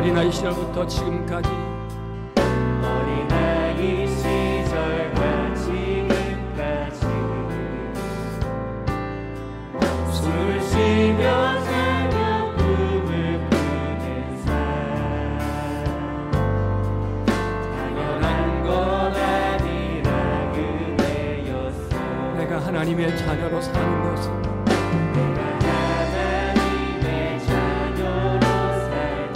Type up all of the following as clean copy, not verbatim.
어린아이 시절부터 지금까지 어린아이 시절과 지금까지 숨을 쉬며 살며 꿈을 꾸는 삶 당연한 건 하나님의 자녀로 사는 것은 하나님의 자녀로 살며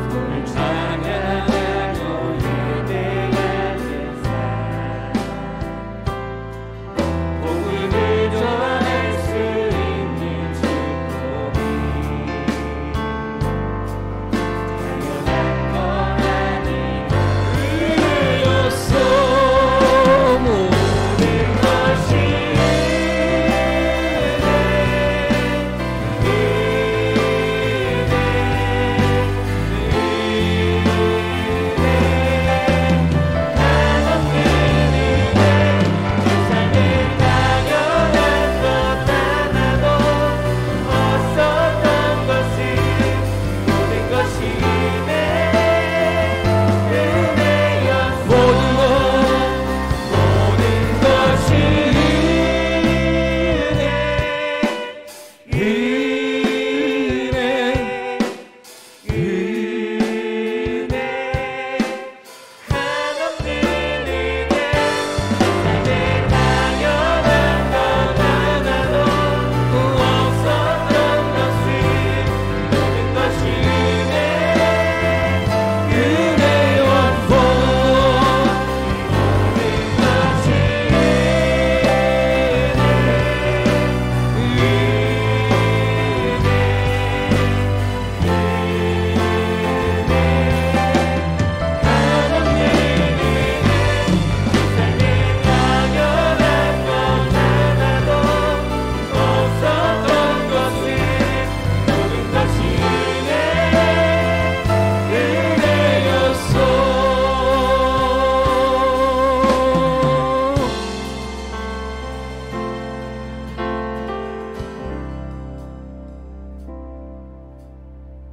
주를 찬양하며 예배하는 삶 복음을 전할 수 있는 축복이 당연한 것 아니냐 은혜였어 모든 것이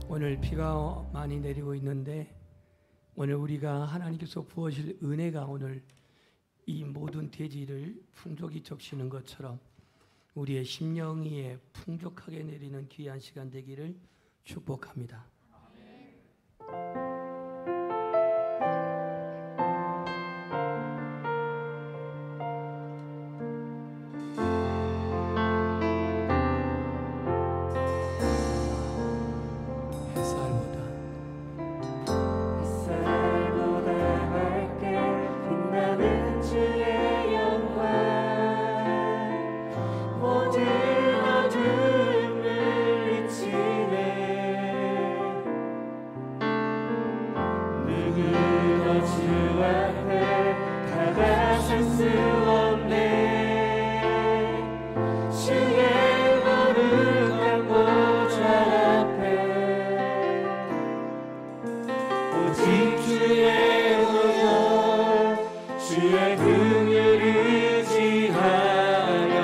오늘 비가 많이 내리고 있는데 오늘 우리가 하나님께서 부어실 은혜가 오늘 이 모든 대지를 풍족히 적시는 것처럼 우리의 심령 위에 풍족하게 내리는 귀한 시간 되기를 축복합니다. 햇살보다 밝게 빛나는 주의 영광 모든 어둠을 비치네 누구도 주 앞에 다가설 수 없네 주의 거룩한 보좌 앞에 오직 주의 은혜 주의 긍휼을 의지하여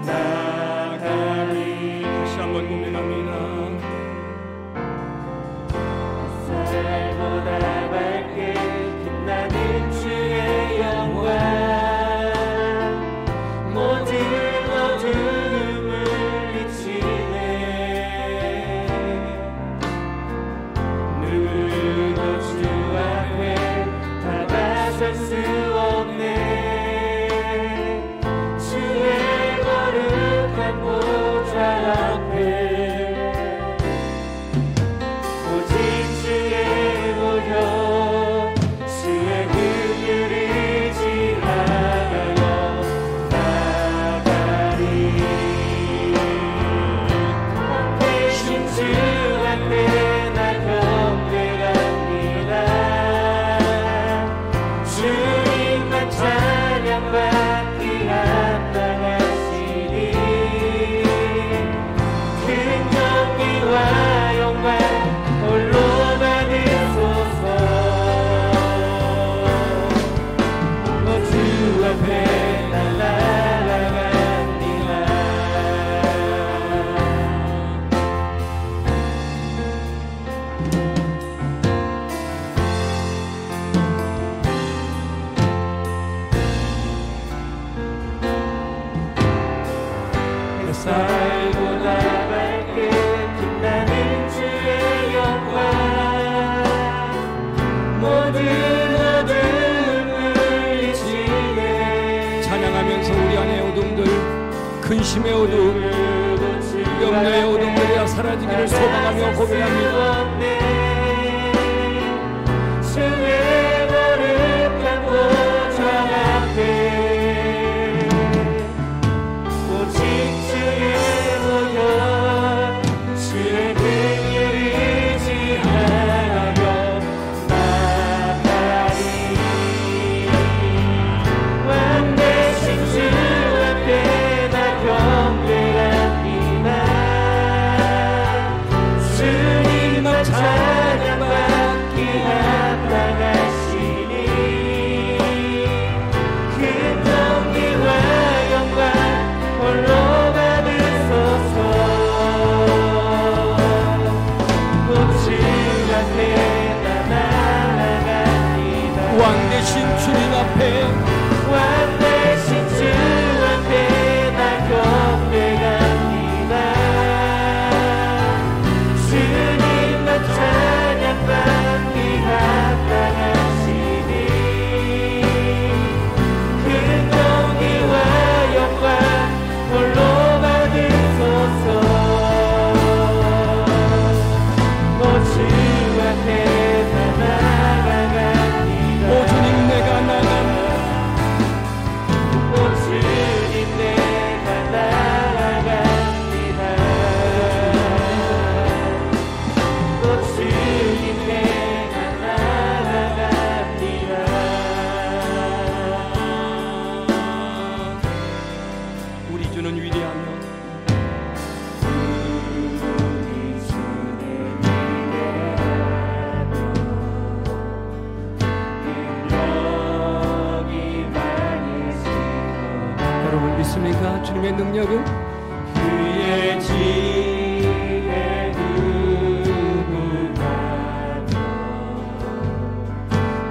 나가리 다시 한번 고백합니다. 햇살보다 밝게 빛나는 주의 영광 모든 어둠을 비치네 누구도 주 앞에 다가설 수 없네 근심의 어둠, 염려의 어둠들이 사라지기를 소망하며 고백합니다. 주의 거룩한 보좌 앞에 오직 주의 보혈 주의 등을 의지하며 나가리. 완대신 주 앞에 나 경배합니다. 주님만 찬양받기 합당하시니 그 경배와 영광 홀로 받으소서. 곧 주 앞에 나 나아갑니다. 왕되신 주님 앞에 왕되신 주 앞에 나 경배합니다. 주님만 찬양받기 합당하시니 그 공의와 영광 홀로 받으소서. 오 주 앞에 나 나아갑니다. 오 주님 내가 나간다. 오 주님 내가 나아갑니다. 오 주님 내가 나아갑니다. 우리 주는 위대하며 우리 주는 능력이 많으시도다. 여러분 믿습니까? 주님의 능력은 그의 지혜 누구나도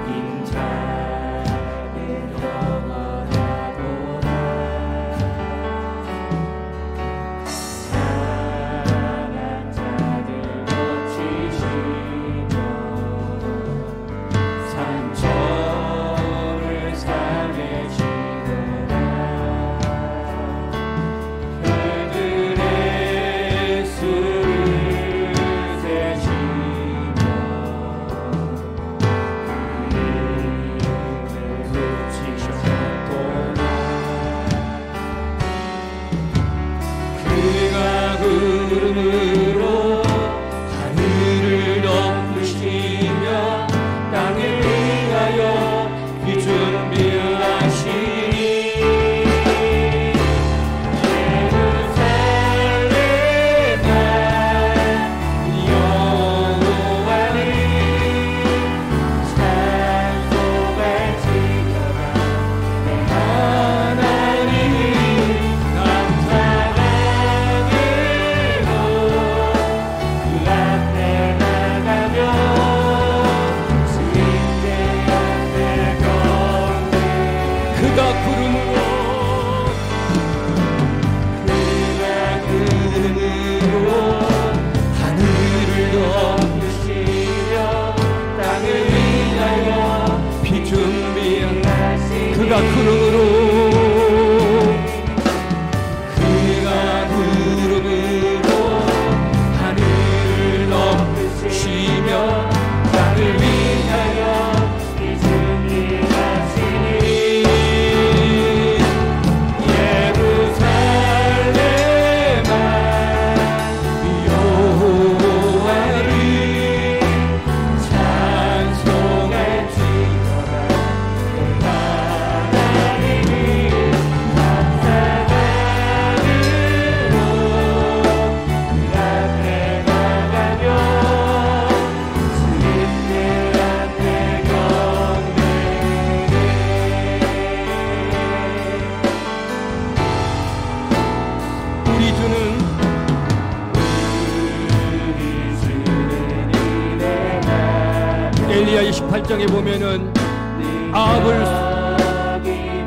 인자는 영원하도다. 상한 자들 고치시며 상처를 살리시도다. 그들의 수를 세시며 그들을 고치셨도다. 그가 구름으로 하늘을 덮으시며 땅을 위하여 비 준비하시니 예루살렘아 여호와를 찬송할지어다. 내 하나님 감사하기로 그 앞에 나가며 주님께 앞에 경배. 그가 구름으로 하늘을 덮으시며 땅을 위하여 비 준비한 하시니 그가 구름으로 하늘을 덮으시며 땅을 위하여 비 준비하시니 예루살렘아 여호와를 찬송할지어다. 내 하나님이 감사하기로 그 앞에 나가며 주님께 앞에 경배해. 우리 주는 우리 주는 이래가 엘리야 28장에 보면은 아합을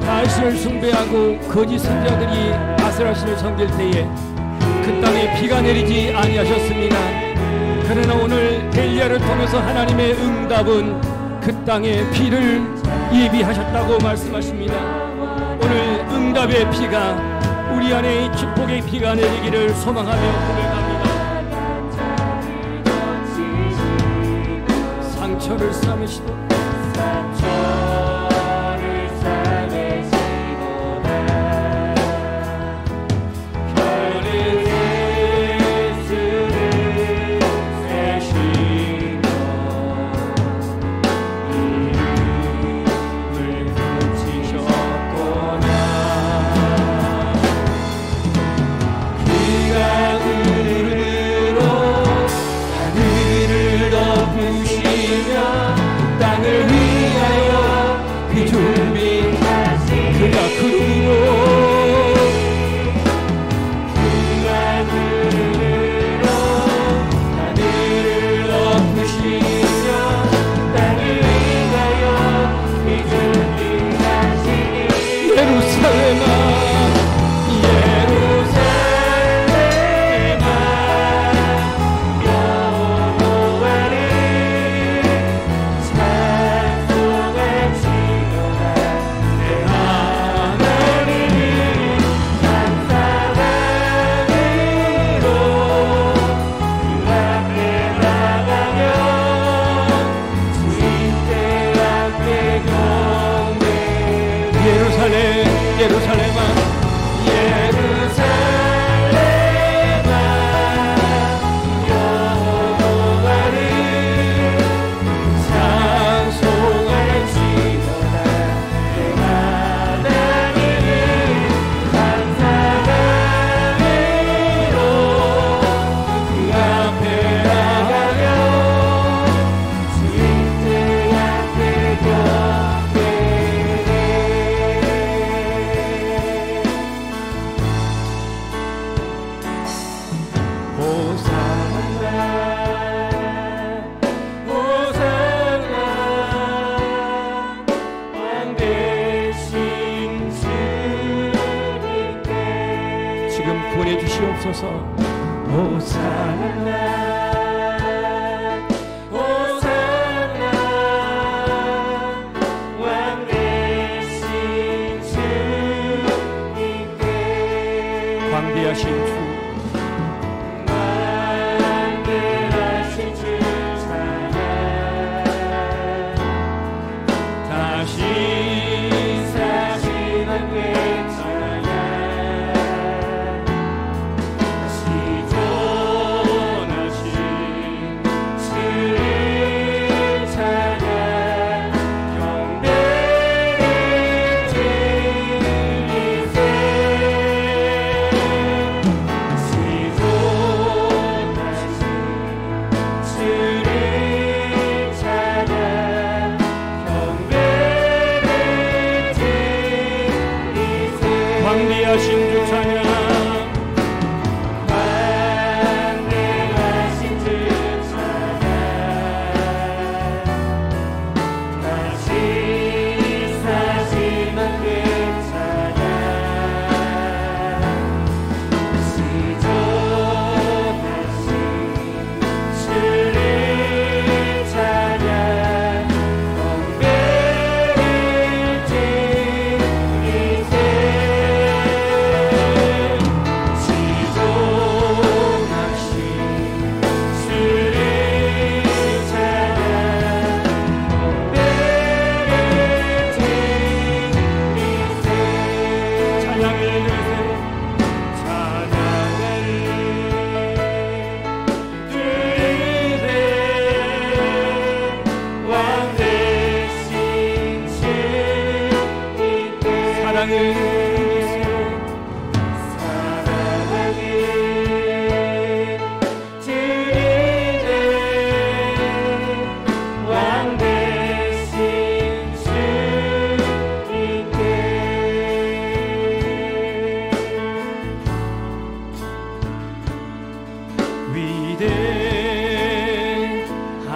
바알신을 숭배하고 거짓 선자들이 아세라신을 섬길 때에 그 땅에 비가 내리지 아니하셨습니다. 그러나 오늘 엘리야를 통해서 하나님의 응답은 그 땅에 비를 예비하셨다고 말씀하십니다. 오늘 응답의 비가 우리 안에 이 축복의 비가 내리기를 소망하며 고백합니다. 상처를 싸매시도다. 주시옵소서. 호산나 호산나 왕 되신 주님께 광대하신 주 광대하신 주 찬양 다시 사신 왕께 광대하신 주 찬양 광대하신 주 찬양 다시 사신 왕께 찬양 시존하신 주를 찬양 경배를 드리세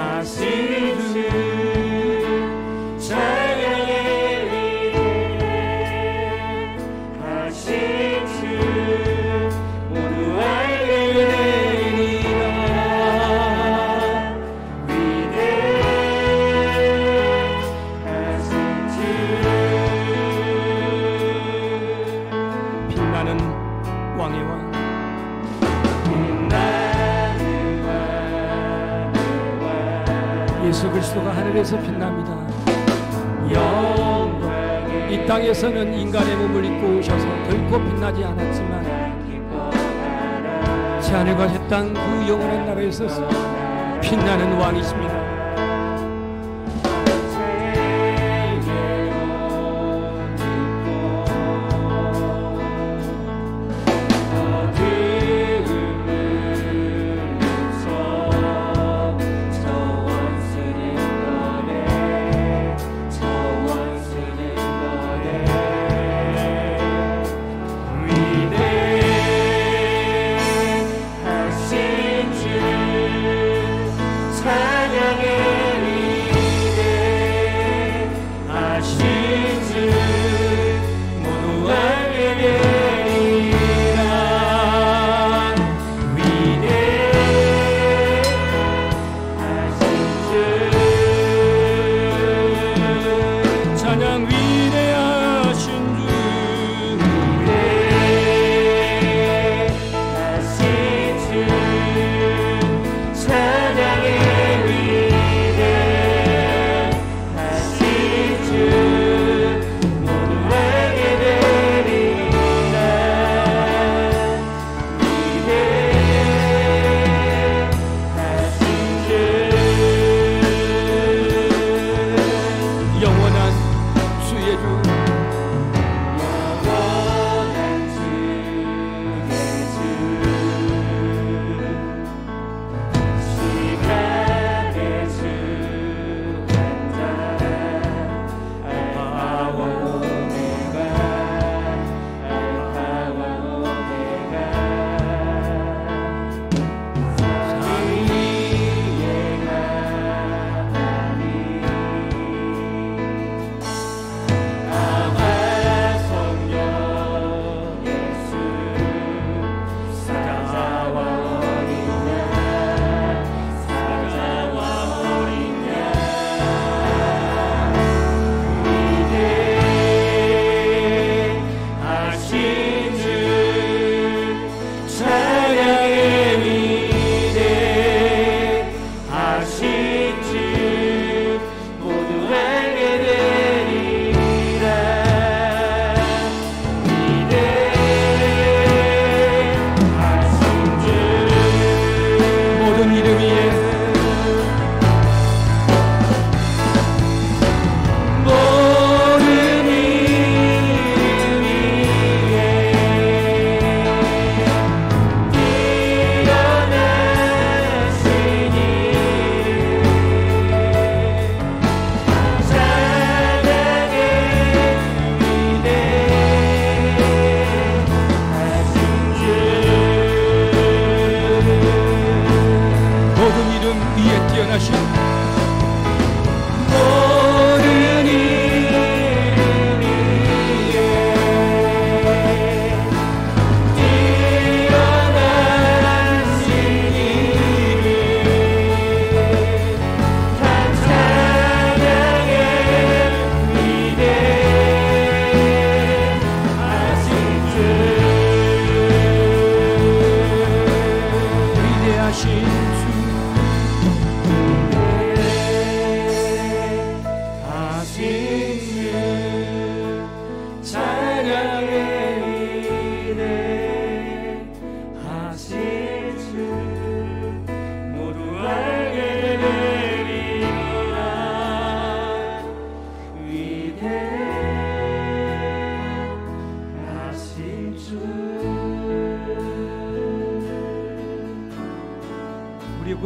위대하신 주 찬양해 하늘에서 빛납니다. 이 땅에서는 인간의 몸을 입고 오셔서 결코 빛나지 않았지만 제 하늘과 새 땅 그 영원한 나라에서 빛나는 왕이십니다.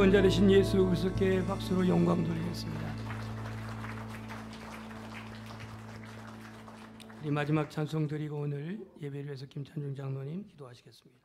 구원자 되신 예수 그리스도께 박수로 영광 돌리겠습니다. 우리 마지막 찬송 드리고 오늘 예배를 위해서 김찬중 장로님 기도하시겠습니다.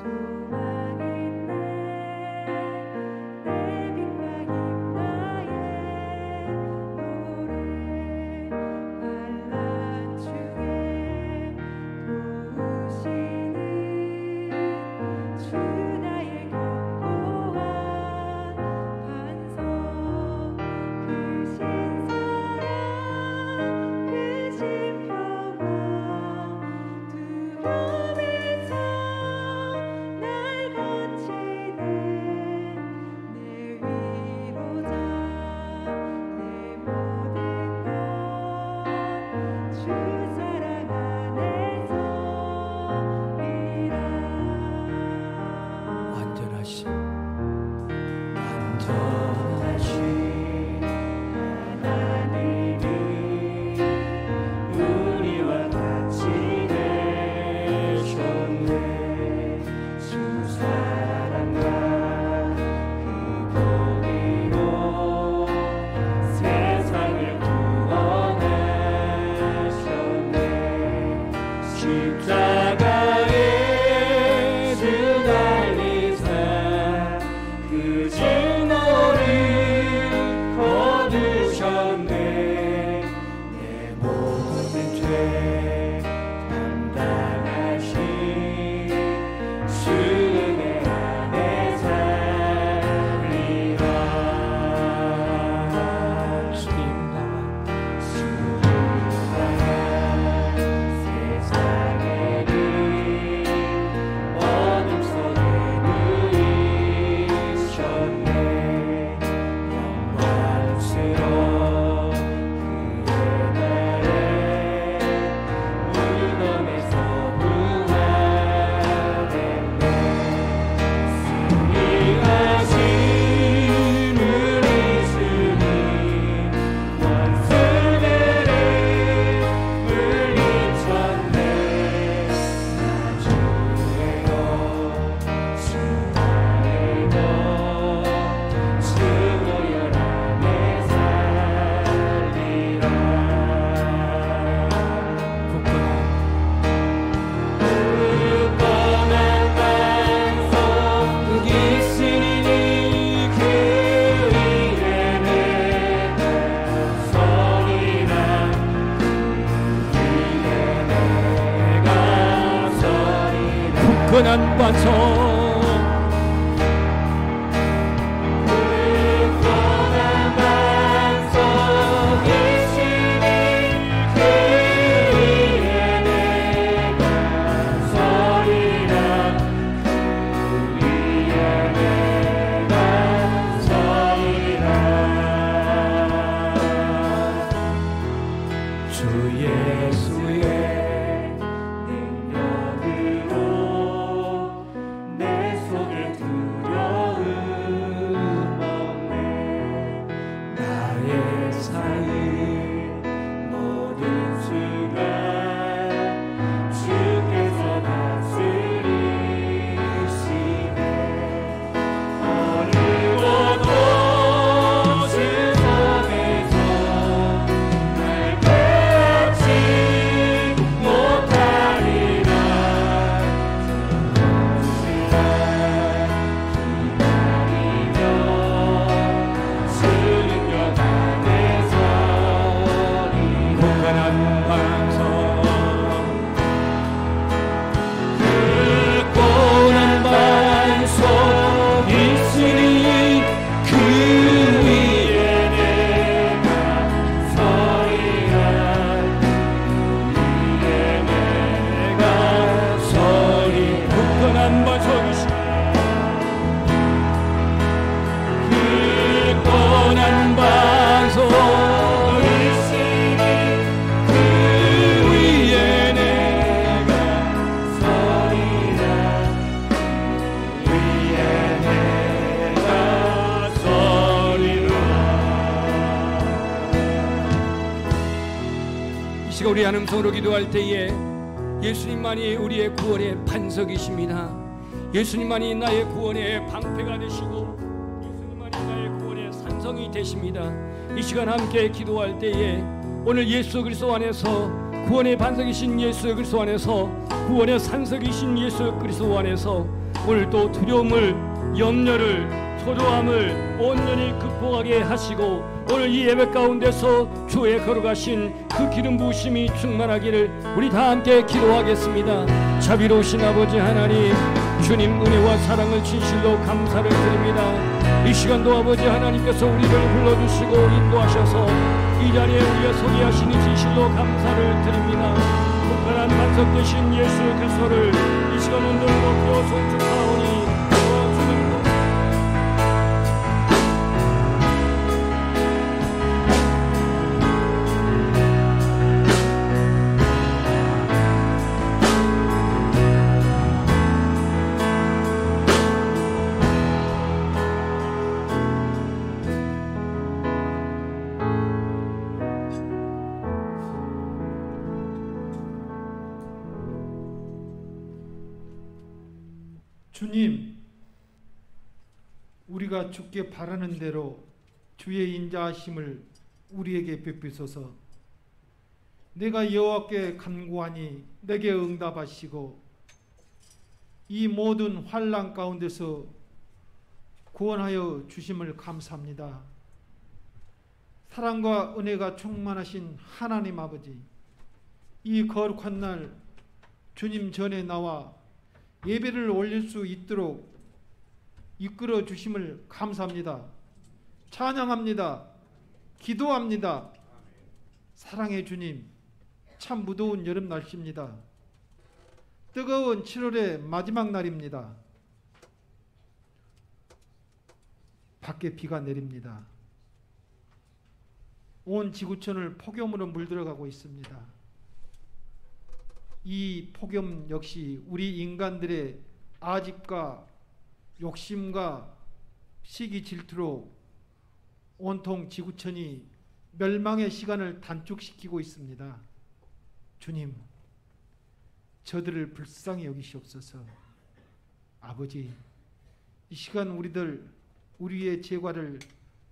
소망 있네 내 빛과 굳건한 반석 우리 한 음성으로 기도할 때에 예수님만이 우리의 구원의 반석이십니다. 예수님만이 나의 구원의 방패가 되시고 예수님만이 나의 구원의 산성이 되십니다. 이 시간 함께 기도할 때에 오늘 예수 그리스도 안에서 구원의 반석이신 예수 그리스도 안에서 구원의 산석이신 예수 그리스도 안에서 오늘 또 두려움을 염려를 초조함을 온전히 극복하게 하시고 오늘 이 예배 가운데서 주의 걸어가신 그 기름 부으심이 충만하기를 우리 다 함께 기도하겠습니다. 자비로우신 아버지 하나님, 주님 은혜와 사랑을 진실로 감사를 드립니다. 이 시간도 아버지 하나님께서 우리를 불러주시고 인도하셔서 이 자리에 우리가 소개하시니 진실로 감사를 드립니다. 특별한 섞으신 예수 그리스도를 이 시간 온전히 높여 송축하오니 주님, 우리가 주께 바라는 대로 주의 인자하심을 우리에게 베푸소서. 내가 여호와께 간구하니 내게 응답하시고 이 모든 환난 가운데서 구원하여 주심을 감사합니다. 사랑과 은혜가 충만하신 하나님 아버지, 이 거룩한 날 주님 전에 나와 예배를 올릴 수 있도록 이끌어 주심을 감사합니다. 찬양합니다. 기도합니다. 사랑의 주님, 참 무더운 여름 날씨입니다. 뜨거운 7월의 마지막 날입니다. 밖에 비가 내립니다. 온 지구촌을 폭염으로 물들어가고 있습니다. 이 폭염 역시 우리 인간들의 아집과 욕심과 시기 질투로 온통 지구촌이 멸망의 시간을 단축시키고 있습니다. 주님, 저들을 불쌍히 여기시옵소서. 아버지, 이 시간 우리의 죄과를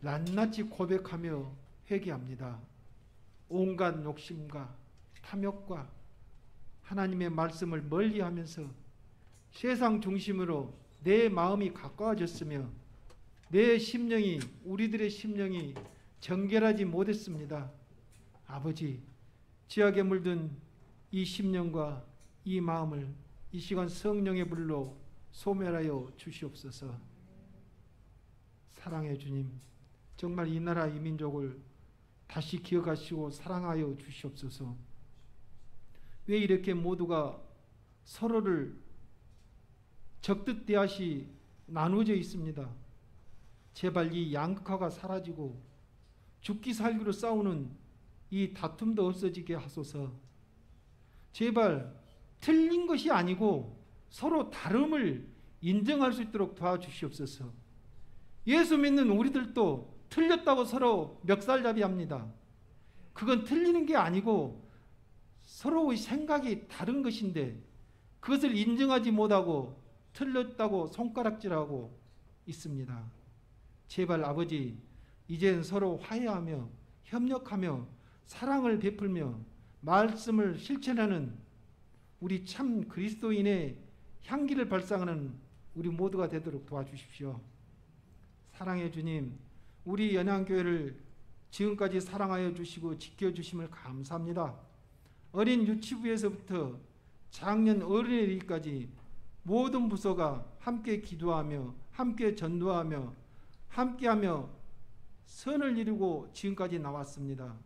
낱낱이 고백하며 회개합니다. 온갖 욕심과 탐욕과 하나님의 말씀을 멀리하면서 세상 중심으로 내 마음이 가까워졌으며 내 심령이, 우리들의 심령이 정결하지 못했습니다. 아버지, 죄악에 물든 이 심령과 이 마음을 이 시간 성령의 불로 소멸하여 주시옵소서. 사랑의 주님, 정말 이 나라 이 민족을 다시 기억하시고 사랑하여 주시옵소서. 왜 이렇게 모두가 서로를 적듯 대하시 나누어져 있습니다. 제발 이 양극화가 사라지고 죽기 살기로 싸우는 이 다툼도 없어지게 하소서. 제발 틀린 것이 아니고 서로 다름을 인정할 수 있도록 도와주시옵소서. 예수 믿는 우리들도 틀렸다고 서로 멱살잡이합니다. 그건 틀리는 게 아니고 서로의 생각이 다른 것인데 그것을 인정하지 못하고 틀렸다고 손가락질하고 있습니다. 제발 아버지, 이젠 서로 화해하며 협력하며 사랑을 베풀며 말씀을 실천하는 우리 참 그리스도인의 향기를 발상하는 우리 모두가 되도록 도와주십시오. 사랑의 주님, 우리 연양교회를 지금까지 사랑하여 주시고 지켜주심을 감사합니다. 어린 유치부에서부터 작년 어린이까지 모든 부서가 함께 기도하며 함께 전도하며 함께하며 선을 이루고 지금까지 나왔습니다.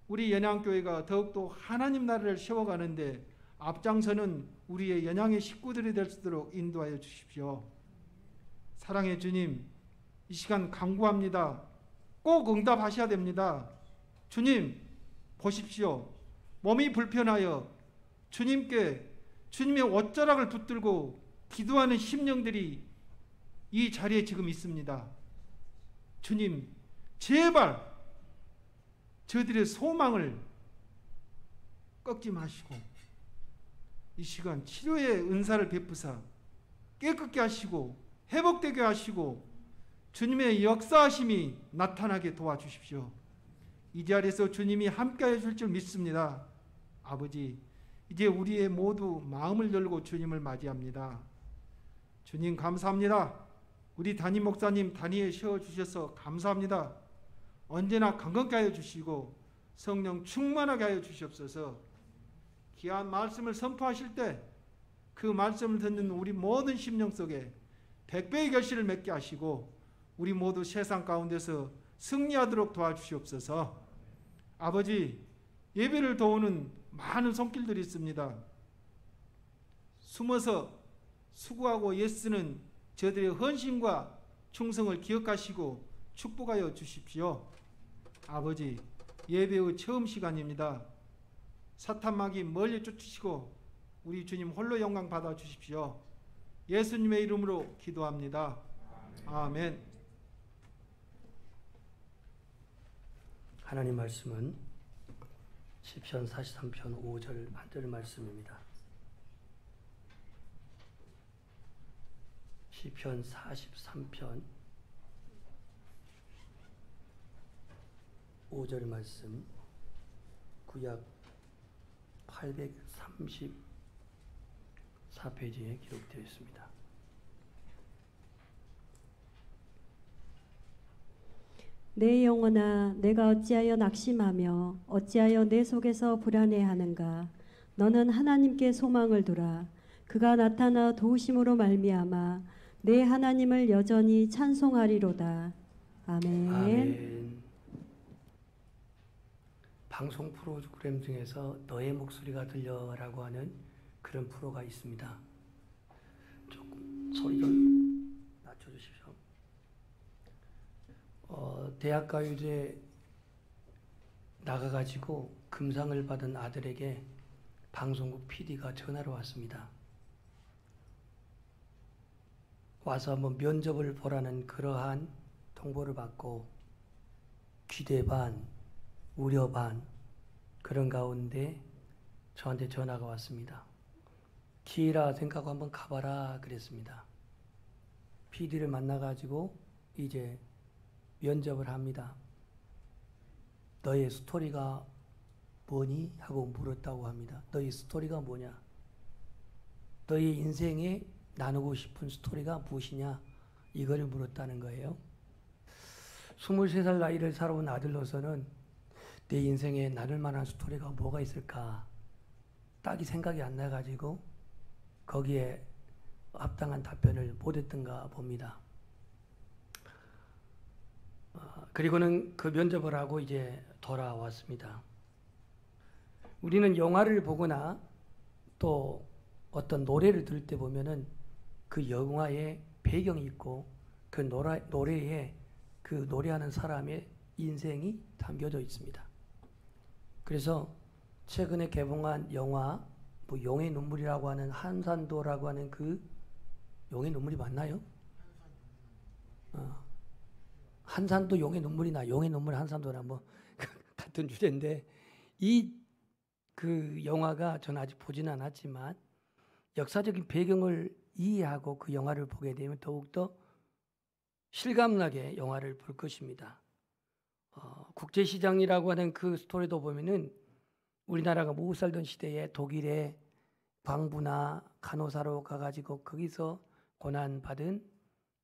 우리 연양교회가 더욱더 하나님 나라를 세워가는데 앞장서는 우리의 연양의 식구들이 될 수 있도록 인도하여 주십시오. 사랑의 주님, 이 시간 간구합니다. 꼭 응답하셔야 됩니다. 주님, 보십시오. 몸이 불편하여 주님께 주님의 옷자락을 붙들고 기도하는 심령들이 이 자리에 지금 있습니다. 주님, 제발 저들의 소망을 꺾지 마시고 이 시간 치료의 은사를 베푸사 깨끗게 하시고 회복되게 하시고 주님의 역사하심이 나타나게 도와주십시오. 이 자리에서 주님이 함께해 줄 줄 믿습니다. 아버지, 이제 우리의 모두 마음을 열고 주님을 맞이합니다. 주님 감사합니다. 우리 담임 목사님 단위에 세워주셔서 감사합니다. 언제나 강건케 하여 주시고 성령 충만하게 하여 주시옵소서. 귀한 말씀을 선포하실 때 그 말씀을 듣는 우리 모든 심령 속에 100배의 결실을 맺게 하시고 우리 모두 세상 가운데서 승리하도록 도와주시옵소서. 아버지, 예배를 도우는 많은 손길들이 있습니다. 숨어서 수고하고 애쓰는 저들의 헌신과 충성을 기억하시고 축복하여 주십시오. 아버지, 예배의 처음 시간입니다. 사탄 마귀 멀리 쫓으시고 우리 주님 홀로 영광 받아 주십시오. 예수님의 이름으로 기도합니다. 아멘. 하나님 말씀은 시편 43편 5절 한절 말씀입니다. 시편 43편 5절 말씀, 구약 834페이지에 기록되어 있습니다. 내 영혼아, 내가 어찌하여 낙심하며 어찌하여 내 속에서 불안해하는가? 너는 하나님께 소망을 두라. 그가 나타나 도우심으로 말미암아 내 하나님을 여전히 찬송하리로다. 아멘. 아멘. 방송 프로그램 중에서 너의 목소리가 들려라고 하는 그런 프로가 있습니다. 조금 소리 좀 낮춰주십시오. 대학가요제 나가가지고 금상을 받은 아들에게 방송국 PD가 전화로 왔습니다. 와서 한번 면접을 보라는 그러한 통보를 받고 기대 반, 우려 반 그런 가운데 저한테 전화가 왔습니다. 기회라 생각하고 한번 가봐라 그랬습니다. PD를 만나가지고 이제 면접을 합니다. 너의 스토리가 뭐니? 하고 물었다고 합니다. 너의 스토리가 뭐냐? 너의 인생에 나누고 싶은 스토리가 무엇이냐? 이거를 물었다는 거예요. 23살 나이를 살아온 아들로서는 내 인생에 나눌 만한 스토리가 뭐가 있을까? 딱히 생각이 안 나가지고 거기에 합당한 답변을 못했던가 봅니다. 그리고는 그 면접을 하고 이제 돌아왔습니다. 우리는 영화를 보거나 또 어떤 노래를 들을 때 보면은 그 영화에 배경이 있고 그 노래에 그 노래하는 사람의 인생이 담겨져 있습니다. 그래서 최근에 개봉한 영화 뭐 용의 눈물이라고 하는 한산도라고 하는 그 용의 눈물이 맞나요? 한산도 용의 눈물이나 용의 눈물 한산도나 뭐 같은 주제인데 이 그 영화가 저는 아직 보지는 않았지만 역사적인 배경을 이해하고 그 영화를 보게 되면 더욱더 실감나게 영화를 볼 것입니다. 국제시장이라고 하는 그 스토리도 보면은 우리나라가 못 살던 시대에 독일에 광부나 간호사로 가가지고 거기서 고난받은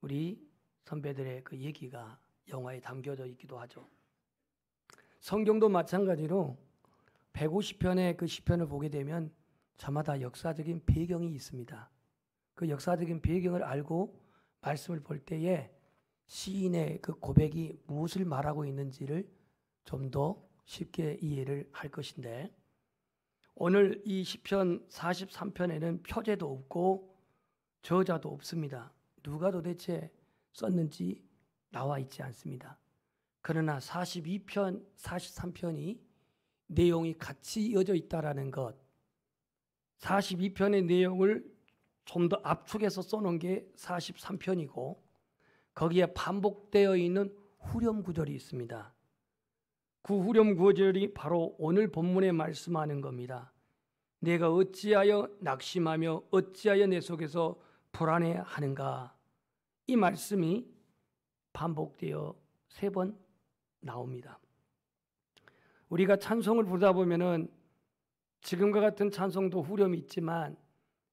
우리 선배들의 그 얘기가 영화에 담겨져 있기도 하죠. 성경도 마찬가지로 150편의 그 시편을 보게 되면 저마다 역사적인 배경이 있습니다. 그 역사적인 배경을 알고 말씀을 볼 때에 시인의 그 고백이 무엇을 말하고 있는지를 좀 더 쉽게 이해를 할 것인데 오늘 이 시편 43편에는 표제도 없고 저자도 없습니다. 누가 도대체 썼는지 나와 있지 않습니다. 그러나 42편, 43편이 내용이 같이 이어져 있다라는 것, 42편의 내용을 좀 더 압축해서 써놓은 게 43편이고 거기에 반복되어 있는 후렴 구절이 있습니다. 그 후렴 구절이 바로 오늘 본문에 말씀하는 겁니다. 내가 어찌하여 낙심하며 어찌하여 내 속에서 불안해하는가? 이 말씀이 반복되어 3번 나옵니다. 우리가 찬송을 부르다 보면은 지금과 같은 찬송도 후렴이 있지만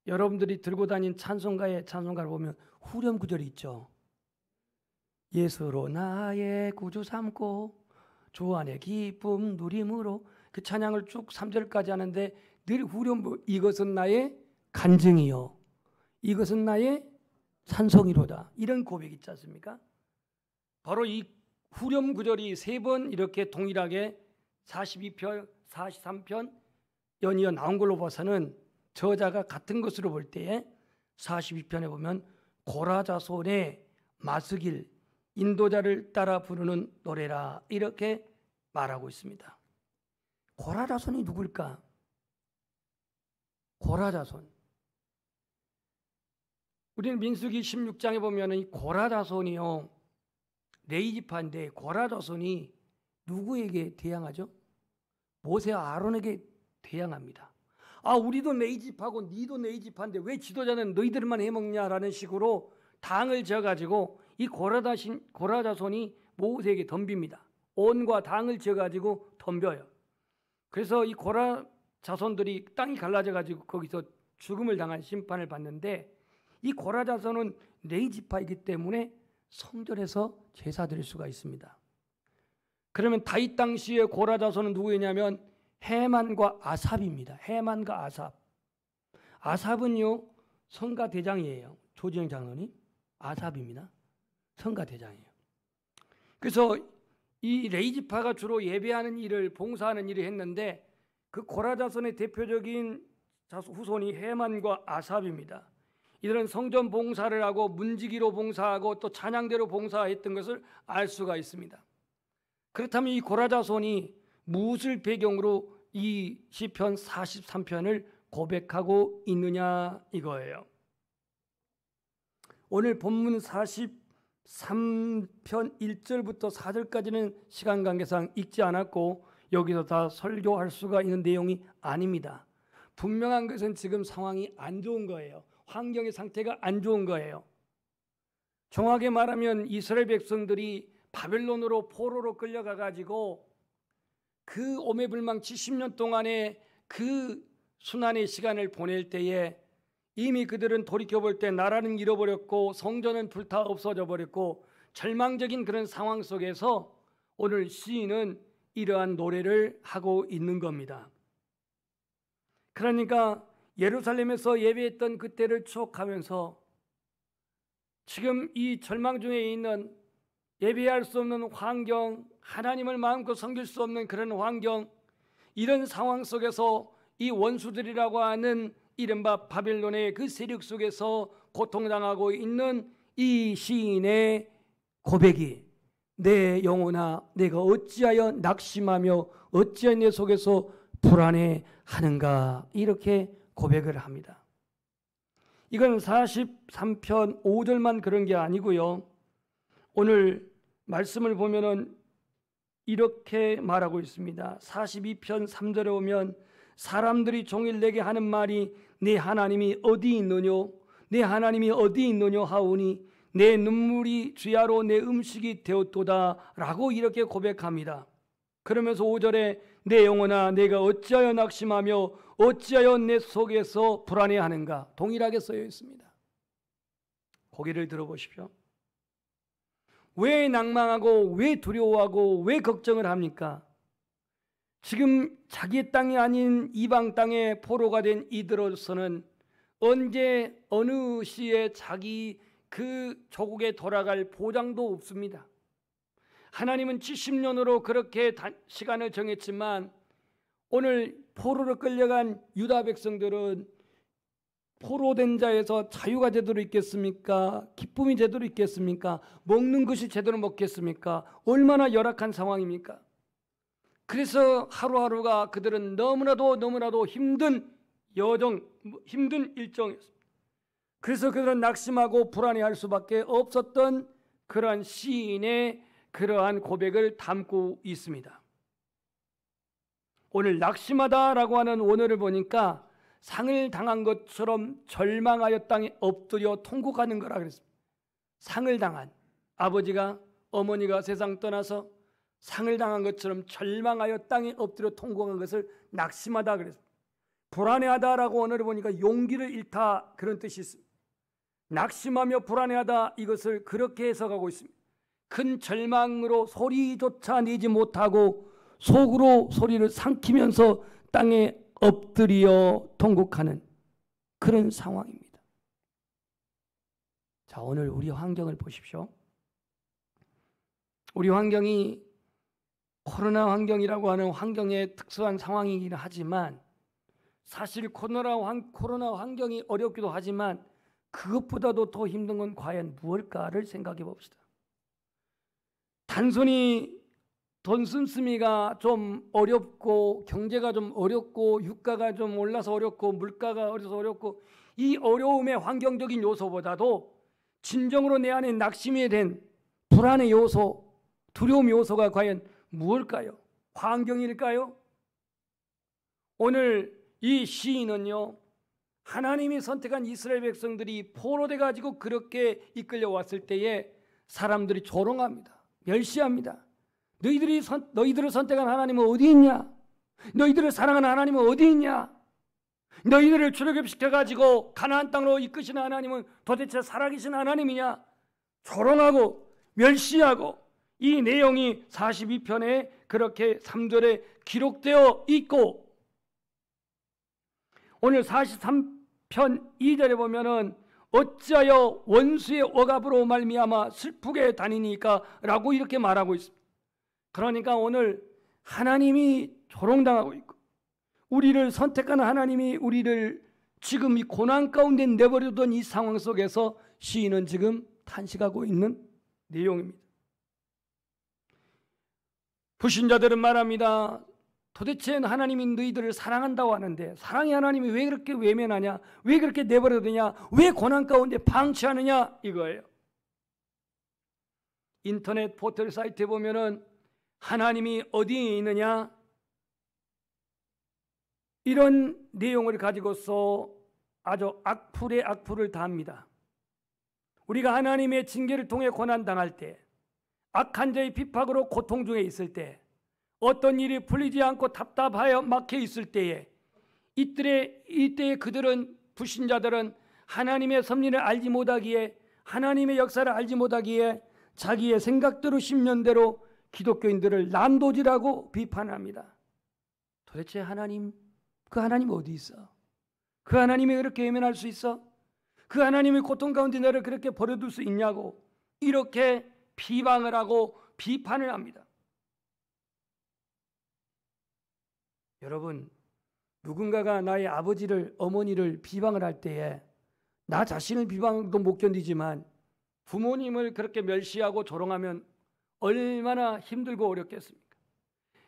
여러분들이 들고 다닌 찬송가를 보면 후렴 구절이 있죠. 예수로 나의 구주 삼고 주 안의 기쁨 누림으로 그 찬양을 쭉 3절까지 하는데 늘 후렴 이것은 나의 간증이요 이것은 나의 찬송이로다 이런 고백이 있지 않습니까? 바로 이 후렴 구절이 3번 이렇게 동일하게 42편, 43편 연이어 나온 걸로 봐서는 저자가 같은 것으로 볼 때에 42편에 보면 고라자손의 마스길 인도자를 따라 부르는 노래라 이렇게 말하고 있습니다. 고라자손이 누굴까? 고라자손. 우리는 민수기 16장에 보면 이 고라자손이요 레위지파인데 고라자손이 누구에게 대항하죠? 모세와 아론에게 대항합니다. 우리도 레위지파고 니도 레위지파인데 왜 지도자는 너희들만 해먹냐라는 식으로 당을 지어가지고 이 고라자손이 모세에게 덤빕니다. 온과 당을 지어가지고 덤벼요. 그래서 이 고라자손들이 땅이 갈라져가지고 거기서 죽음을 당한 심판을 받는데 이 고라자손은 레위지파이기 때문에 성전에서 제사 드릴 수가 있습니다. 그러면 다윗 당시에 고라자손은 누구였냐면 헤만과 아삽입니다. 헤만과 아삽. 아삽은요 성가대장이에요. 조지영 장로님 아삽입니다. 성가대장이에요. 그래서 이 레위지파가 주로 예배하는 일을 봉사하는 일을 했는데 그 고라자손의 대표적인 후손이 헤만과 아삽입니다. 이들은 성전 봉사를 하고 문지기로 봉사하고 또 찬양대로 봉사했던 것을 알 수가 있습니다. 그렇다면 이 고라자손이 무엇을 배경으로 이 시편 43편을 고백하고 있느냐 이거예요. 오늘 본문 43편 1절부터 4절까지는 시간 관계상 읽지 않았고 여기서 다 설교할 수가 있는 내용이 아닙니다. 분명한 것은 지금 상황이 안 좋은 거예요. 환경의 상태가 안 좋은 거예요. 정확하게 말하면 이스라엘 백성들이 바벨론으로 포로로 끌려가 가지고 그 오매불망 70년 동안의 그 순환의 시간을 보낼 때에 이미 그들은 돌이켜볼 때 나라는 잃어버렸고 성전은 불타 없어져 버렸고 절망적인 그런 상황 속에서 오늘 시인은 이러한 노래를 하고 있는 겁니다. 그러니까 예루살렘에서 예배했던 그때를 추억하면서 지금 이 절망 중에 있는 예배할 수 없는 환경, 하나님을 마음껏 섬길 수 없는 그런 환경, 이런 상황 속에서 이 원수들이라고 하는 이른바 바벨론의 그 세력 속에서 고통당하고 있는 이 시인의 고백이 내 영혼아 내가 어찌하여 낙심하며 어찌하여 내 속에서 불안해하는가 이렇게 고백을 합니다. 이건 43편 5절만 그런 게 아니고요. 오늘 말씀을 보면은 이렇게 말하고 있습니다. 42편 3절에 보면 사람들이 종일 내게 하는 말이 내 하나님이 어디 있느뇨 내 하나님이 어디 있느뇨 하오니 내 눈물이 주야로 내 음식이 되었도다 라고 이렇게 고백합니다. 그러면서 5절에 내 영혼아 내가 어찌하여 낙심하며 어찌하여 내 속에서 불안해하는가 동일하게 쓰여 있습니다. 고개를 들어보십시오. 왜 낭망하고 왜 두려워하고 왜 걱정을 합니까? 지금 자기의 땅이 아닌 이방 땅에 포로가 된 이들로서는 언제 어느 시에 자기 그 조국에 돌아갈 보장도 없습니다. 하나님은 70년으로 그렇게 시간을 정했지만 오늘 포로로 끌려간 유다 백성들은 포로된 자에서 자유가 제대로 있겠습니까? 기쁨이 제대로 있겠습니까? 먹는 것이 제대로 먹겠습니까? 얼마나 열악한 상황입니까? 그래서 하루하루가 그들은 너무나도 힘든 힘든 일정이었습니다. 그래서 그들은 낙심하고 불안해할 수밖에 없었던 그러한 시인의 그러한 고백을 담고 있습니다. 오늘 낙심하다라고 하는 원어를 보니까 상을 당한 것처럼 절망하여 땅에 엎드려 통곡하는 거라 그랬습니다. 상을 당한 아버지가 어머니가 세상 떠나서 상을 당한 것처럼 절망하여 땅에 엎드려 통곡한 것을 낙심하다 그랬습니다. 불안해하다라고 언어를 보니까 용기를 잃다 그런 뜻이 있습니다. 낙심하며 불안해하다 이것을 그렇게 해석하고 있습니다. 큰 절망으로 소리조차 내지 못하고 속으로 소리를 삼키면서 땅에 엎드려 통곡하는 그런 상황입니다. 자, 오늘 우리 환경을 보십시오. 우리 환경이 코로나 환경이라고 하는 환경의 특수한 상황이긴 하지만 사실 코로나 환경이 어렵기도 하지만 그것보다도 더 힘든 건 과연 무엇일까를 생각해 봅시다. 단순히 돈 씀씀이가 좀 어렵고 경제가 좀 어렵고 유가가 좀 올라서 어렵고 물가가 어려서 어렵고 이 어려움의 환경적인 요소보다도 진정으로 내 안에 낙심이 된 불안의 요소, 두려움 요소가 과연 무엇일까요? 환경일까요? 오늘 이 시인은요, 하나님이 선택한 이스라엘 백성들이 포로돼 가지고 그렇게 이끌려 왔을 때에 사람들이 조롱합니다. 멸시합니다. 너희들을 선택한 하나님은 어디 있냐? 너희들을 사랑하는 하나님은 어디 있냐? 너희들을 출애굽시켜 가지고 가나안 땅으로 이끄시는 하나님은 도대체 살아계신 하나님이냐? 조롱하고 멸시하고 이 내용이 42편에 그렇게 3절에 기록되어 있고, 오늘 43편 2절에 보면은 어찌하여 원수의 억압으로 말미암아 슬프게 다니니까 라고 이렇게 말하고 있습니다. 그러니까 오늘 하나님이 조롱당하고 있고 우리를 선택한 하나님이 우리를 지금 이 고난 가운데 내버려둔 이 상황 속에서 시인은 지금 탄식하고 있는 내용입니다. 불신자들은 말합니다. 도대체 하나님이 너희들을 사랑한다고 하는데 사랑의 하나님이 왜 그렇게 외면하냐? 왜 그렇게 내버려두냐? 왜 고난 가운데 방치하느냐? 이거예요. 인터넷 포털 사이트에 보면은 하나님이 어디에 있느냐? 이런 내용을 가지고서 아주 악플에 악플을 다합니다. 우리가 하나님의 징계를 통해 고난당할 때, 악한 자의 핍박으로 고통 중에 있을 때, 어떤 일이 풀리지 않고 답답하여 막혀 있을 때에 이때에 그들은, 불신자들은 하나님의 섭리를 알지 못하기에, 하나님의 역사를 알지 못하기에 자기의 생각대로 10년대로 기독교인들을 난도질하고 비판합니다. 도대체 하나님, 그 하나님 어디 있어? 그 하나님이 그렇게 외면할 수 있어? 그 하나님이 고통 가운데 너를 그렇게 버려둘 수 있냐고 이렇게 비방을 하고 비판을 합니다. 여러분, 누군가가 나의 아버지를, 어머니를 비방을 할 때에 나 자신을 비방도 못 견디지만 부모님을 그렇게 멸시하고 조롱하면 얼마나 힘들고 어렵겠습니까?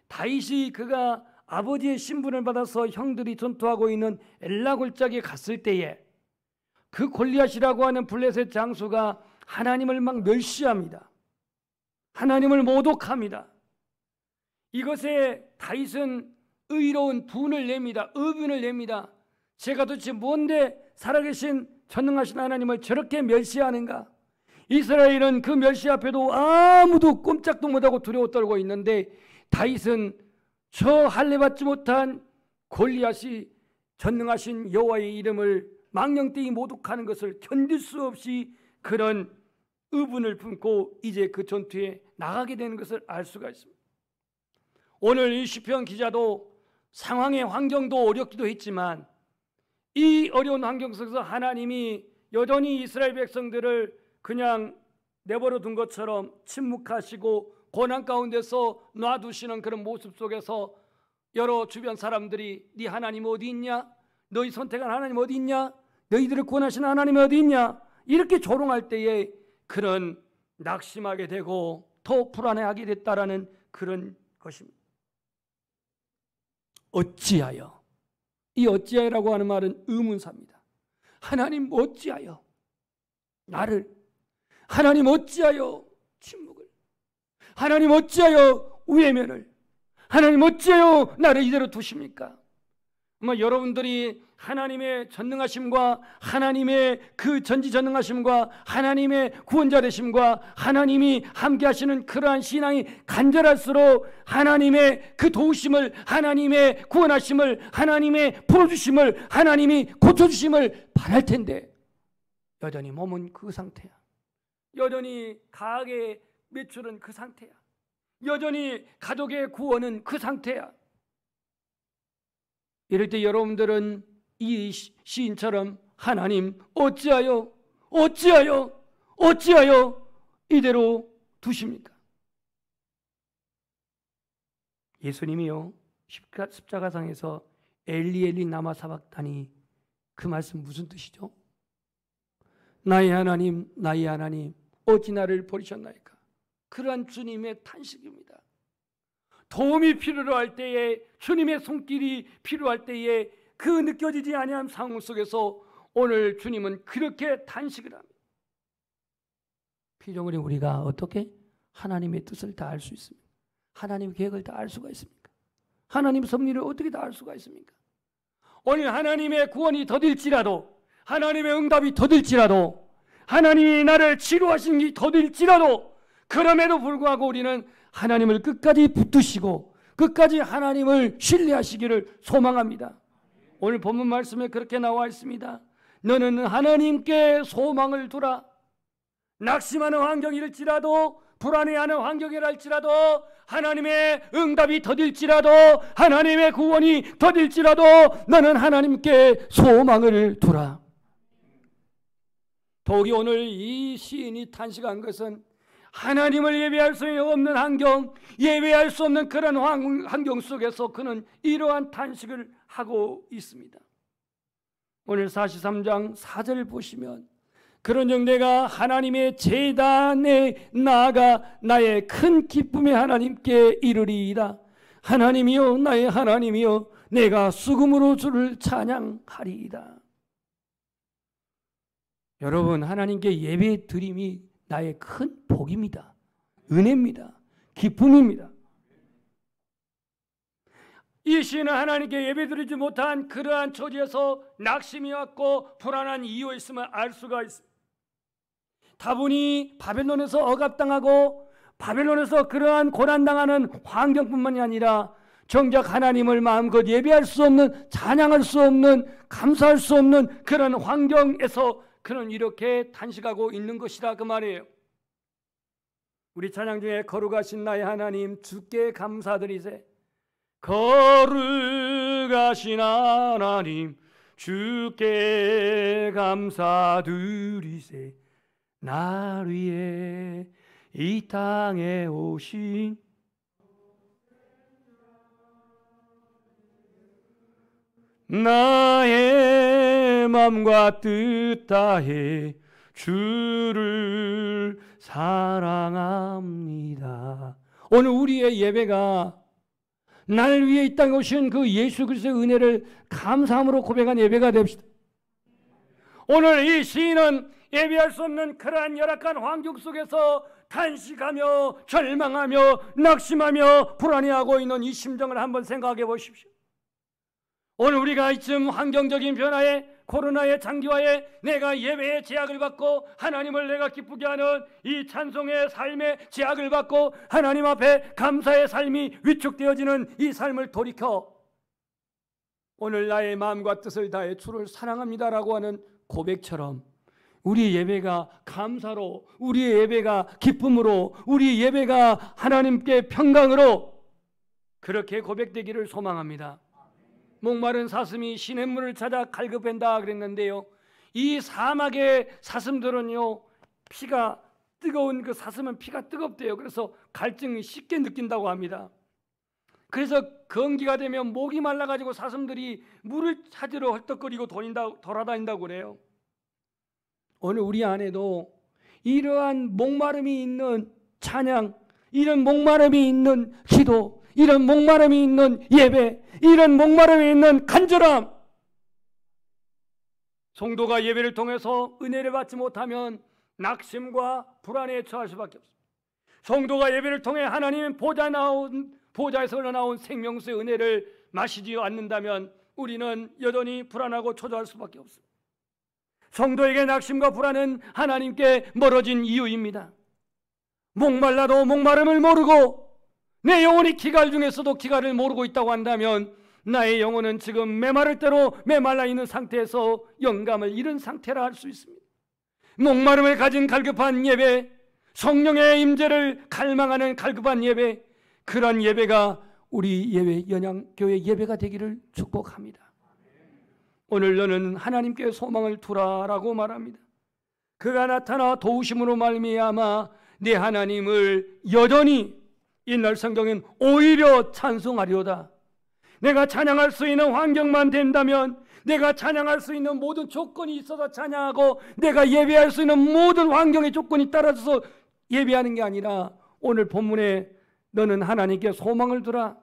다윗이 그가 아버지의 신분을 받아서 형들이 전투하고 있는 엘라 골짜기에 갔을 때에 그 골리앗이라고 하는 블레셋 장수가 하나님을 막 멸시합니다. 하나님을 모독합니다. 이것에 다윗은 의로운 분을 냅니다. 의분을 냅니다. 제가 도대체 뭔데 살아계신 전능하신 하나님을 저렇게 멸시하는가? 이스라엘은 그 멸시 앞에도 아무도 꼼짝도 못하고 두려워 떨고 있는데 다윗은 저 할례받지 못한 골리앗이 전능하신 여호와의 이름을 망령되이 모독하는 것을 견딜 수 없이 그런 의분을 품고 이제 그 전투에 나가게 되는 것을 알 수가 있습니다. 오늘 이 시편 기자도 상황의 환경도 어렵기도 했지만 이 어려운 환경 속에서 하나님이 여전히 이스라엘 백성들을 그냥 내버려 둔 것처럼 침묵하시고 고난 가운데서 놔두시는 그런 모습 속에서 여러 주변 사람들이 네 하나님 어디 있냐? 너희 선택한 하나님 어디 있냐? 너희들을 구원하시는 하나님 어디 있냐? 이렇게 조롱할 때에 그런 낙심하게 되고 더 불안해하게 됐다라는 그런 것입니다. 어찌하여, 이 어찌하여라고 하는 말은 의문사입니다. 하나님 어찌하여 나를, 하나님 어찌하여 침묵을, 하나님 어찌하여 외면을, 하나님 어찌하여 나를 이대로 두십니까? 여러분들이 하나님의 전능하심과 하나님의 그 전지전능하심과 하나님의 구원자 되심과 하나님이 함께 하시는 그러한 신앙이 간절할수록 하나님의 그 도우심을, 하나님의 구원하심을, 하나님의 풀어주심을, 하나님이 고쳐주심을 바랄 텐데 여전히 몸은 그 상태야. 여전히 가학의 매출은 그 상태야. 여전히 가족의 구원은 그 상태야. 이럴 때 여러분들은 이 시인처럼 하나님 어찌하여 이대로 두십니까? 예수님이요 십자가상에서 엘리 엘리 라마 사박다니, 그 말씀 무슨 뜻이죠? 나의 하나님, 나의 하나님, 어찌 나를 버리셨나이까? 그러한 주님의 탄식입니다. 도움이 필요로 할 때에, 주님의 손길이 필요할 때에 그 느껴지지 아니한 상황 속에서 오늘 주님은 그렇게 탄식을 합니다. 피조물인 우리가 어떻게 하나님의 뜻을 다 알 수 있습니까? 하나님의 계획을 다 알 수가 있습니까? 하나님의 섭리를 어떻게 다 알 수가 있습니까? 오늘 하나님의 구원이 더딜지라도, 하나님의 응답이 더딜지라도, 하나님이 나를 치료하신 게 더딜지라도, 그럼에도 불구하고 우리는 하나님을 끝까지 붙드시고 끝까지 하나님을 신뢰하시기를 소망합니다. 오늘 본문 말씀에 그렇게 나와 있습니다. 너는 하나님께 소망을 두라. 낙심하는 환경일지라도, 불안해하는 환경이랄지라도, 하나님의 응답이 더딜지라도, 하나님의 구원이 더딜지라도 너는 하나님께 소망을 두라. 더욱이 오늘 이 시인이 탄식한 것은 하나님을 예배할 수 없는 환경, 예배할 수 없는 그런 환경 속에서 그는 이러한 탄식을 하고 있습니다. 오늘 43장 4절 보시면, 그런즉 내가 하나님의 제단에 나아가 나의 큰 기쁨의 하나님께 이르리이다. 하나님이여, 나의 하나님이여, 내가 수금으로 주를 찬양하리이다. 여러분, 하나님께 예배 드림이 나의 큰 복입니다. 은혜입니다. 기쁨입니다. 이 시인은 하나님께 예배드리지 못한 그러한 처지에서 낙심이 왔고 불안한 이유가 있음을 알 수가 있습니다. 다분히 바벨론에서 억압당하고 바벨론에서 그러한 고난당하는 환경뿐만이 아니라 정작 하나님을 마음껏 예배할 수 없는, 찬양할 수 없는, 감사할 수 없는 그런 환경에서 그는 이렇게 탄식하고 있는 것이다, 그 말이에요. 우리 찬양 중에 거룩하신 나의 하나님 주께 감사드리세. 거룩하신 하나님 주께 감사드리세. 날 위해 이 땅에 오신 나의 마음과 뜻 다해 주를 사랑합니다. 오늘 우리의 예배가 날 위해 이 땅에 오신 그 예수 그리스도의 은혜를 감사함으로 고백한 예배가 됩시다. 오늘 이 시인은 예배할 수 없는 그러한 열악한 환경 속에서 탄식하며 절망하며 낙심하며 불안해하고 있는 이 심정을 한번 생각해 보십시오. 오늘 우리가 이쯤 환경적인 변화에, 코로나의 장기화에 내가 예배의 제약을 받고 하나님을 내가 기쁘게 하는 이 찬송의 삶의 제약을 받고 하나님 앞에 감사의 삶이 위축되어지는 이 삶을 돌이켜 오늘 나의 마음과 뜻을 다해 주를 사랑합니다라고 하는 고백처럼 우리 예배가 감사로, 우리 예배가 기쁨으로, 우리 예배가 하나님께 평강으로 그렇게 고백되기를 소망합니다. 목마른 사슴이 시냇물을 찾아 갈급한다 그랬는데요, 이 사막의 사슴들은요, 피가 뜨거운 그 사슴은 피가 뜨겁대요. 그래서 갈증이 쉽게 느낀다고 합니다. 그래서 건기가 되면 목이 말라가지고 사슴들이 물을 찾으러 헐떡거리고 돌아다닌다고 그래요. 오늘 우리 안에도 이러한 목마름이 있는 찬양, 이런 목마름이 있는 기도, 이런 목마름이 있는 예배, 이런 목마름이 있는 간절함. 성도가 예배를 통해서 은혜를 받지 못하면 낙심과 불안에 처할 수밖에 없습니다. 성도가 예배를 통해 하나님의 보좌에서 흘러나온 생명수의 은혜를 마시지 않는다면 우리는 여전히 불안하고 초조할 수밖에 없습니다. 성도에게 낙심과 불안은 하나님께 멀어진 이유입니다. 목말라도 목마름을 모르고 내 영혼이 기갈 중에서도 기갈을 모르고 있다고 한다면 나의 영혼은 지금 메마를 대로 메말라 있는 상태에서 영감을 잃은 상태라 할 수 있습니다. 목마름을 가진 갈급한 예배, 성령의 임재를 갈망하는 갈급한 예배, 그런 예배가 우리 예배, 연양교회 예배가 되기를 축복합니다. 오늘 너는 하나님께 소망을 두라라고 말합니다. 그가 나타나 도우심으로 말미암아 내 하나님을 여전히, 옛날 성경엔 오히려 찬송하리로다. 내가 찬양할 수 있는 환경만 된다면, 내가 찬양할 수 있는 모든 조건이 있어서 찬양하고, 내가 예배할 수 있는 모든 환경의 조건이 따라서 예배하는 게 아니라, 오늘 본문에 너는 하나님께 소망을 두라.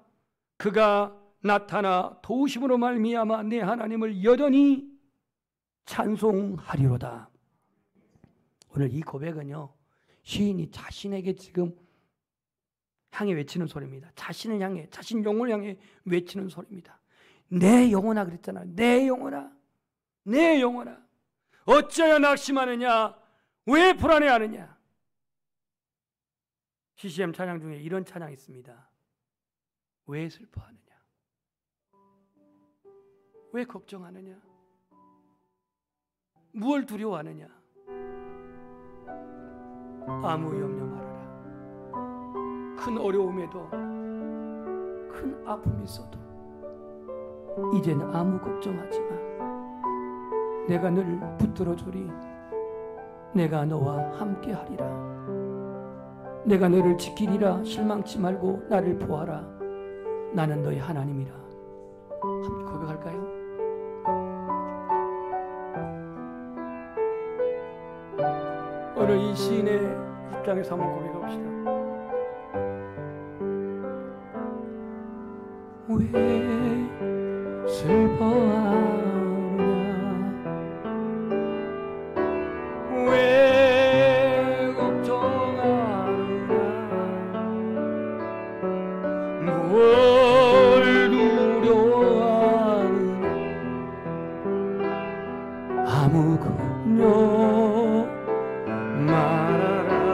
그가 나타나 도우심으로 말미암아 내 하나님을 여전히 찬송하리로다. 오늘 이 고백은요, 시인이 자신에게 지금 향해 외치는 소리입니다. 자신을 향해, 자신 영혼을 향해 외치는 소리입니다. 내 영혼아 그랬잖아요. 내 영혼아, 내 영혼아, 어찌하여 낙심하느냐? 왜 불안해하느냐? CCM 찬양 중에 이런 찬양이 있습니다. 왜 슬퍼하느냐? 왜 걱정하느냐? 무엇을 두려워하느냐? 아무 염려 말아라. 큰 어려움에도, 큰 아픔이 있어도 이제는 아무 걱정하지 마. 내가 너를 붙들어 주리. 내가 너와 함께 하리라. 내가 너를 지키리라. 실망치 말고 나를 보아라. 나는 너의 하나님이라. 함께 고백할까요? 오늘 이 시인의 입장에서 한번 고백해봅시다. 왜 슬퍼하느냐? 왜 걱정하느냐? 뭘 두려워하느냐? 아무 걱정 말아라.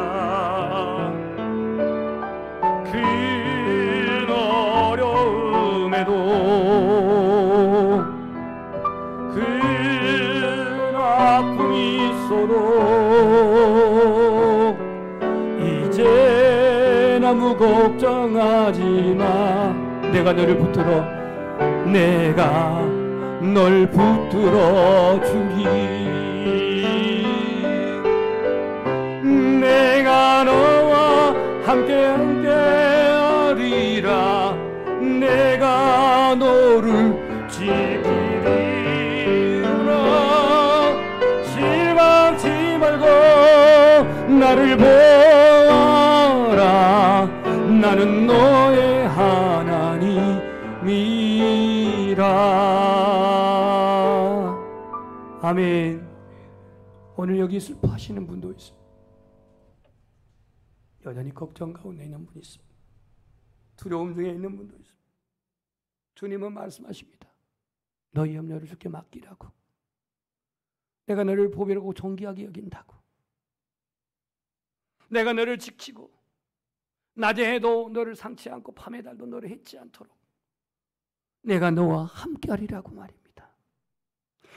큰 어려움에도, 큰 아픔이 있어도 이젠 아무 걱정하지 마. 내가 너를 붙들어, 내가 널 붙들어 주리. 내가 너와 함께 하리라. 내가 너를 지키리라. 실망치 말고 나를 보아라. 나는 너의 하나님이라. 아멘. 오늘 여기 슬퍼하시는 분도 있습니다. 여전히 걱정 가운데 있는 분이 있습니다. 두려움 중에 있는 분도 있습니다. 주님은 말씀하십니다. 너희 염려를 주께 맡기라고. 내가 너를 보배롭고 존귀하게 여긴다고. 내가 너를 지키고 낮에 해도 너를 상치 않고 밤에 달도 너를 해치 않도록 내가 너와 함께하리라고 말입니다.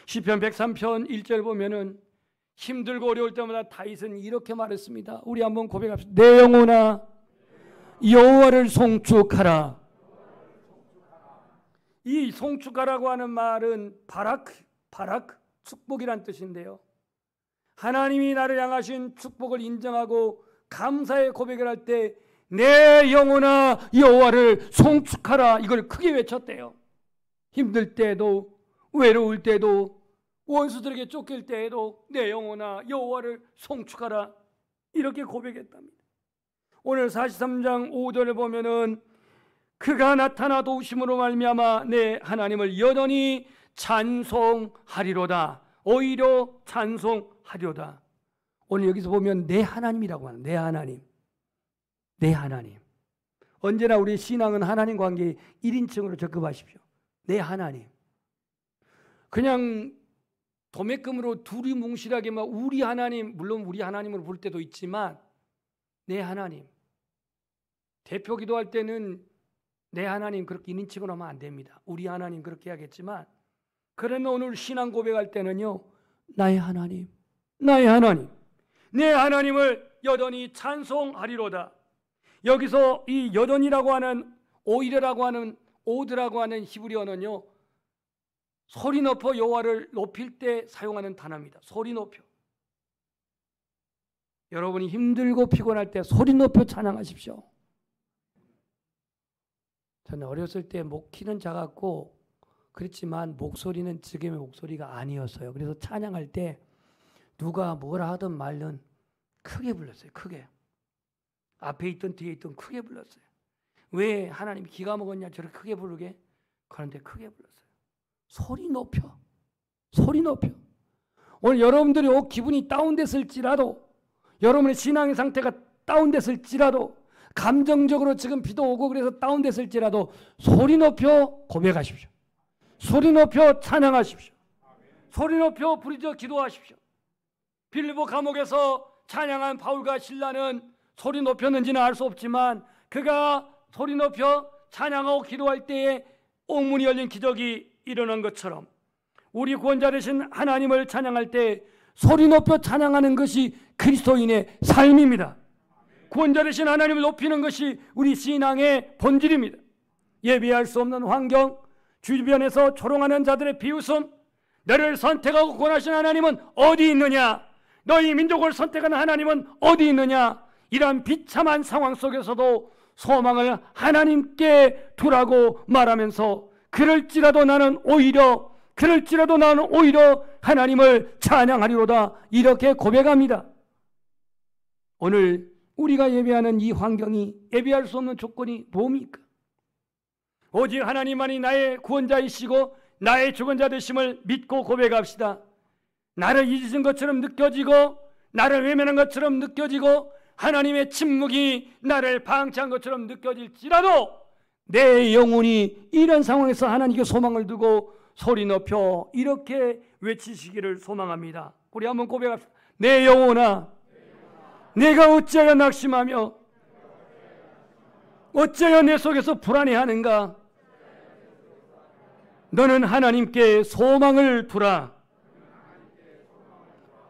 시편 103편 1절 보면은 힘들고 어려울 때마다 다윗은 이렇게 말했습니다. 우리 한번 고백합시다. 내 영혼아 여호와를 송축하라. 이 송축하라고 하는 말은 바라크 축복이란 뜻인데요. 하나님이 나를 향하신 축복을 인정하고 감사의 고백을 할 때 내 영혼아 여호와를 송축하라, 이걸 크게 외쳤대요. 힘들 때도, 외로울 때도, 원수들에게 쫓길 때에도 내 영혼아 여호와를 송축하라, 이렇게 고백했답니다. 오늘 43장 5절을 보면은 그가 나타나 도우심으로 말미암아 내 하나님을 여전히 찬송하리로다. 오히려 찬송하리로다. 오늘 여기서 보면 내 하나님이라고 하는, 내 하나님, 내 하나님. 언제나 우리 신앙은 하나님 관계에 1인칭으로 접근하십시오. 내 하나님. 그냥 도매금으로 둘이 뭉실하게 막 우리 하나님, 물론 우리 하나님으로 부를 때도 있지만 내 하나님. 대표 기도할 때는 내 하나님 그렇게 1인칭으로 하면 안 됩니다. 우리 하나님 그렇게 해야겠지만, 그러나 오늘 신앙 고백할 때는요, 나의 하나님, 나의 하나님, 내 하나님을 여전히 찬송하리로다. 여기서 이 여전히라고 하는, 오히려라고 하는, 오드라고 하는 히브리어는요, 소리 높여 여호와를 높일 때 사용하는 단어입니다. 소리 높여. 여러분이 힘들고 피곤할 때 소리 높여 찬양하십시오. 저는 어렸을 때 키는 작았고 그렇지만 목소리는 지금의 목소리가 아니었어요. 그래서 찬양할 때 누가 뭐라 하든 말든 크게 불렀어요. 크게. 앞에 있던 뒤에 있던 크게 불렀어요. 왜 하나님이 기가 먹었냐 저렇게 크게 부르게? 그런데 크게 불렀어요. 소리 높여. 소리 높여. 오늘 여러분들이 기분이 다운됐을지라도, 여러분의 신앙의 상태가 다운됐을지라도, 감정적으로 지금 비도 오고 그래서 다운됐을지라도 소리 높여 고백하십시오. 소리 높여 찬양하십시오. 소리 높여 부르짖어 기도하십시오. 빌립보 감옥에서 찬양한 바울과 실라는 소리 높였는지는 알 수 없지만 그가 소리 높여 찬양하고 기도할 때에 옥문이 열린 기적이 일어난 것처럼 우리 구원자 되신 하나님을 찬양할 때 소리 높여 찬양하는 것이 그리스도인의 삶입니다. 구원자 되신 하나님을 높이는 것이 우리 신앙의 본질입니다. 예비할 수 없는 환경, 주변에서 조롱하는 자들의 비웃음, 너를 선택하고 구원하신 하나님은 어디 있느냐? 너희 민족을 선택하는 하나님은 어디 있느냐? 이러한 비참한 상황 속에서도 소망을 하나님께 두라고 말하면서 그럴지라도 나는 오히려 하나님을 찬양하리로다 이렇게 고백합니다. 오늘 우리가 예배하는 이 환경이 예배할 수 없는 조건이 뭡니까? 오직 하나님만이 나의 구원자이시고 나의 주권자 되심을 믿고 고백합시다. 나를 잊으신 것처럼 느껴지고 나를 외면한 것처럼 느껴지고 하나님의 침묵이 나를 방치한 것처럼 느껴질지라도 내 영혼이 이런 상황에서 하나님께 소망을 두고 소리 높여 이렇게 외치시기를 소망합니다. 우리 한번 고백합시다. 내 영혼아, 내가 어찌하여 낙심하며 어찌하여 내 속에서 불안해하는가? 너는 하나님께 소망을 두라.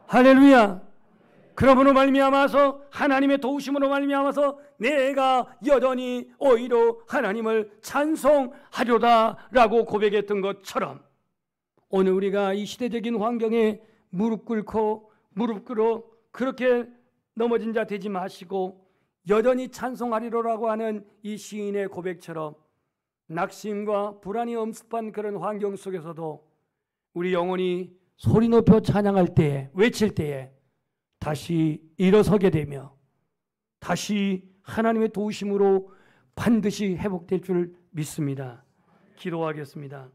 할렐루야. 그러므로 말미암아서 하나님의 도우심으로 말미암아서 내가 여전히 오히려 하나님을 찬송하려다라고 고백했던 것처럼 오늘 우리가 이 시대적인 환경에 무릎 꿇어 그렇게 넘어진 자 되지 마시고 여전히 찬송하리로라고 하는 이 시인의 고백처럼 낙심과 불안이 엄습한 그런 환경 속에서도 우리 영혼이 소리 높여 찬양할 때에, 외칠 때에 다시 일어서게 되며 다시 하나님의 도우심으로 반드시 회복될 줄 믿습니다. 기도하겠습니다.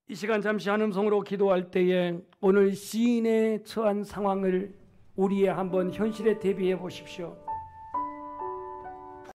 이 시간 잠시 한음성으로 기도할 때에 오늘 시인의 처한 상황을 우리의 한번 현실에 대비해 보십시오.